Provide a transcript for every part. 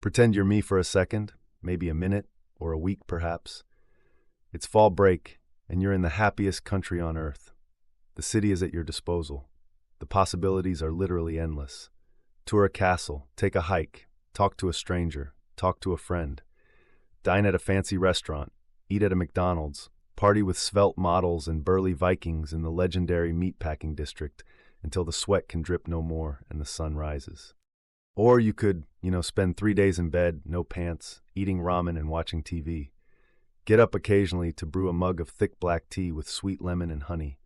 Pretend you're me for a second, maybe a minute, or a week perhaps. It's fall break, and you're in the happiest country on earth. The city is at your disposal. The possibilities are literally endless. Tour a castle, take a hike, talk to a stranger, talk to a friend, dine at a fancy restaurant, eat at a McDonald's, party with svelte models and burly Vikings in the legendary meatpacking district until the sweat can drip no more and the sun rises. Or you could, spend 3 days in bed, no pants, eating ramen and watching TV. Get up occasionally to brew a mug of thick black tea with sweet lemon and honey.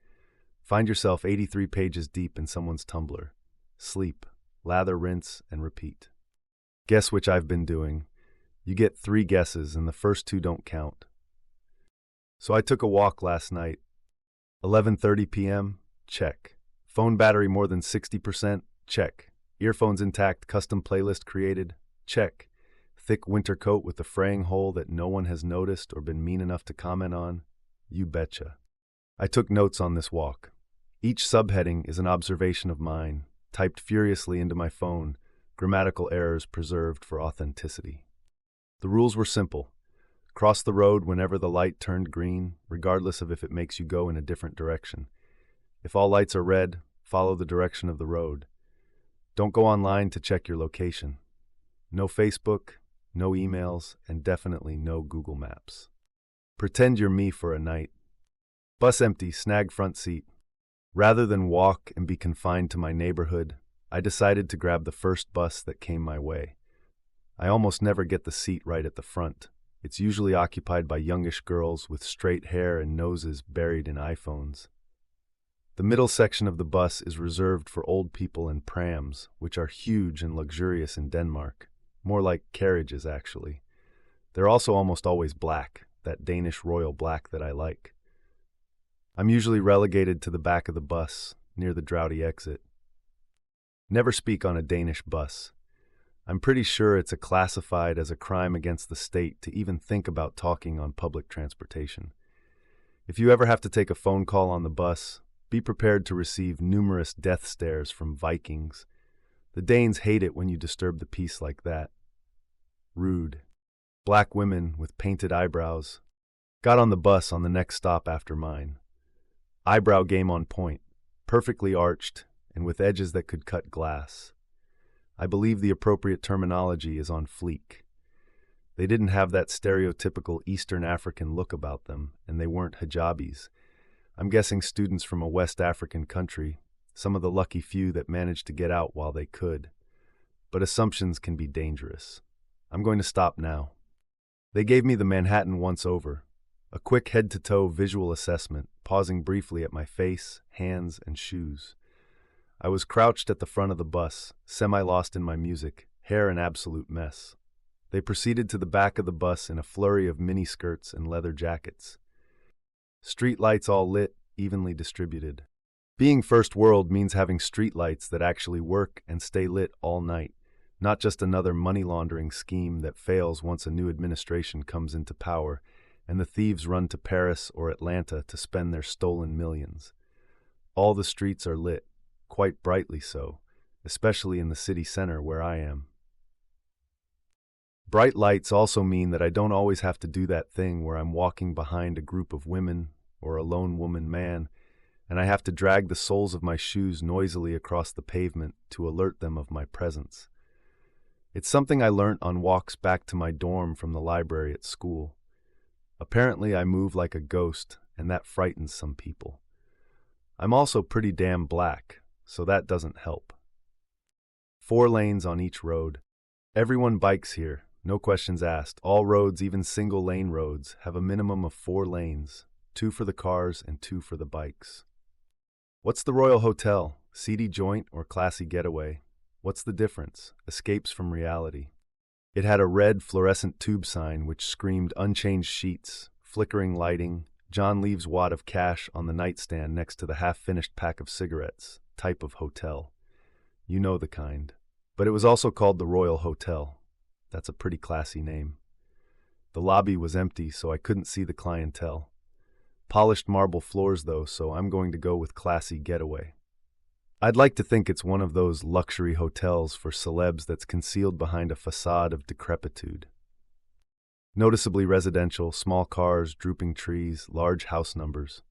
Find yourself 83 pages deep in someone's Tumblr. Sleep, lather, rinse, and repeat. Guess which I've been doing. You get 3 guesses and the first 2 don't count. So I took a walk last night. 11:30 p.m., check. Phone battery more than 60%, check. Earphones intact, custom playlist created, check. Thick winter coat with a fraying hole that no one has noticed or been mean enough to comment on, you betcha. I took notes on this walk. Each subheading is an observation of mine, typed furiously into my phone, grammatical errors preserved for authenticity. The rules were simple. Cross the road whenever the light turned green, regardless of if it makes you go in a different direction. If all lights are red, follow the direction of the road. Don't go online to check your location. No Facebook, no emails, and definitely no Google Maps. Pretend you're me for a night. Bus empty, snag front seat. Rather than walk and be confined to my neighborhood, I decided to grab the first bus that came my way. I almost never get the seat right at the front. It's usually occupied by youngish girls with straight hair and noses buried in iPhones. The middle section of the bus is reserved for old people and prams, which are huge and luxurious in Denmark. More like carriages, actually. They're also almost always black, that Danish royal black that I like. I'm usually relegated to the back of the bus, near the draughty exit. Never speak on a Danish bus. I'm pretty sure it's classified as a crime against the state to even think about talking on public transportation. If you ever have to take a phone call on the bus, be prepared to receive numerous death stares from Vikings. The Danes hate it when you disturb the peace like that. Rude. Black women with painted eyebrows got on the bus on the next stop after mine. Eyebrow game on point, perfectly arched, and with edges that could cut glass. I believe the appropriate terminology is on fleek. They didn't have that stereotypical Eastern African look about them, and they weren't hijabis. I'm guessing students from a West African country, some of the lucky few that managed to get out while they could. But assumptions can be dangerous. I'm going to stop now. They gave me the Manhattan once-over, a quick head-to-toe visual assessment, pausing briefly at my face, hands, and shoes. I was crouched at the front of the bus, semi-lost in my music, hair an absolute mess. They proceeded to the back of the bus in a flurry of miniskirts and leather jackets. Street lights all lit, evenly distributed. Being first world means having street lights that actually work and stay lit all night, not just another money laundering scheme that fails once a new administration comes into power and the thieves run to Paris or Atlanta to spend their stolen millions. All the streets are lit, quite brightly so, especially in the city center where I am. Bright lights also mean that I don't always have to do that thing where I'm walking behind a group of women or a lone woman man, and I have to drag the soles of my shoes noisily across the pavement to alert them of my presence. It's something I learnt on walks back to my dorm from the library at school. Apparently I move like a ghost, and that frightens some people. I'm also pretty damn black, so that doesn't help. 4 lanes on each road. Everyone bikes here, no questions asked. All roads, even single-lane roads, have a minimum of 4 lanes, 2 for the cars and 2 for the bikes. What's the Royal Hotel? Seedy joint or classy getaway? What's the difference? Escapes from reality. It had a red fluorescent tube sign which screamed unchanged sheets, flickering lighting, John leaves wad of cash on the nightstand next to the half-finished pack of cigarettes, type of hotel. You know the kind. But it was also called the Royal Hotel. That's a pretty classy name. The lobby was empty, so I couldn't see the clientele. Polished marble floors, though, so I'm going to go with classy getaway. I'd like to think it's one of those luxury hotels for celebs that's concealed behind a facade of decrepitude. Noticeably residential, small cars, drooping trees, large house numbers.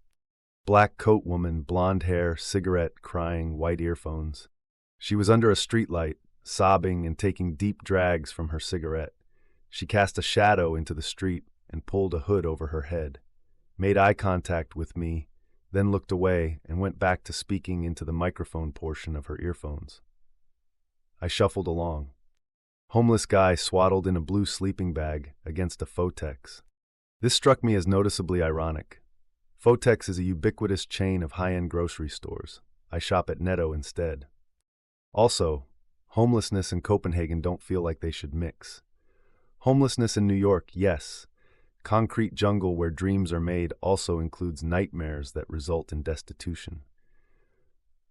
Black coat woman, blonde hair, cigarette, crying, white earphones. She was under a streetlight, sobbing and taking deep drags from her cigarette. She cast a shadow into the street and pulled a hood over her head, made eye contact with me, then looked away and went back to speaking into the microphone portion of her earphones. I shuffled along. Homeless guy swaddled in a blue sleeping bag against a Fotex. This struck me as noticeably ironic. Fotex is a ubiquitous chain of high-end grocery stores. I shop at Netto instead. Also, homelessness and Copenhagen don't feel like they should mix. Homelessness in New York, yes. Concrete jungle where dreams are made also includes nightmares that result in destitution.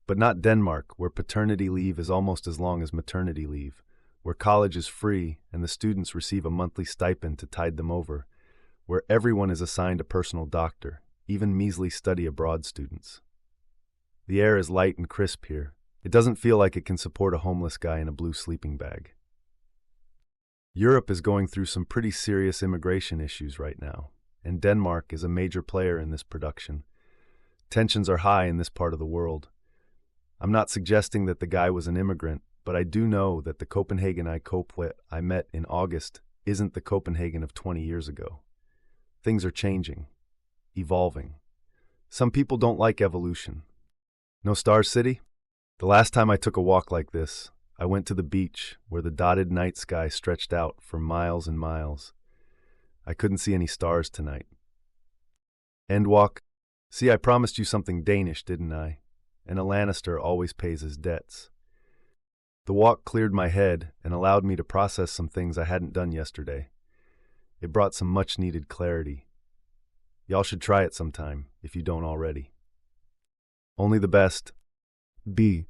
But not Denmark, where paternity leave is almost as long as maternity leave, where college is free and the students receive a monthly stipend to tide them over, where everyone is assigned a personal doctor, even measly study abroad students. The air is light and crisp here. It doesn't feel like it can support a homeless guy in a blue sleeping bag. Europe is going through some pretty serious immigration issues right now, and Denmark is a major player in this production. Tensions are high in this part of the world. I'm not suggesting that the guy was an immigrant, but I do know that the Copenhagen I met in August isn't the Copenhagen of 20 years ago. Things are changing, evolving. Some people don't like evolution. No Star City? The last time I took a walk like this, I went to the beach where the dotted night sky stretched out for miles and miles. I couldn't see any stars tonight. End walk. See, I promised you something Danish, didn't I? And a Lannister always pays his debts. The walk cleared my head and allowed me to process some things I hadn't done yesterday. It brought some much-needed clarity. Y'all should try it sometime, if you don't already. Only the best. B.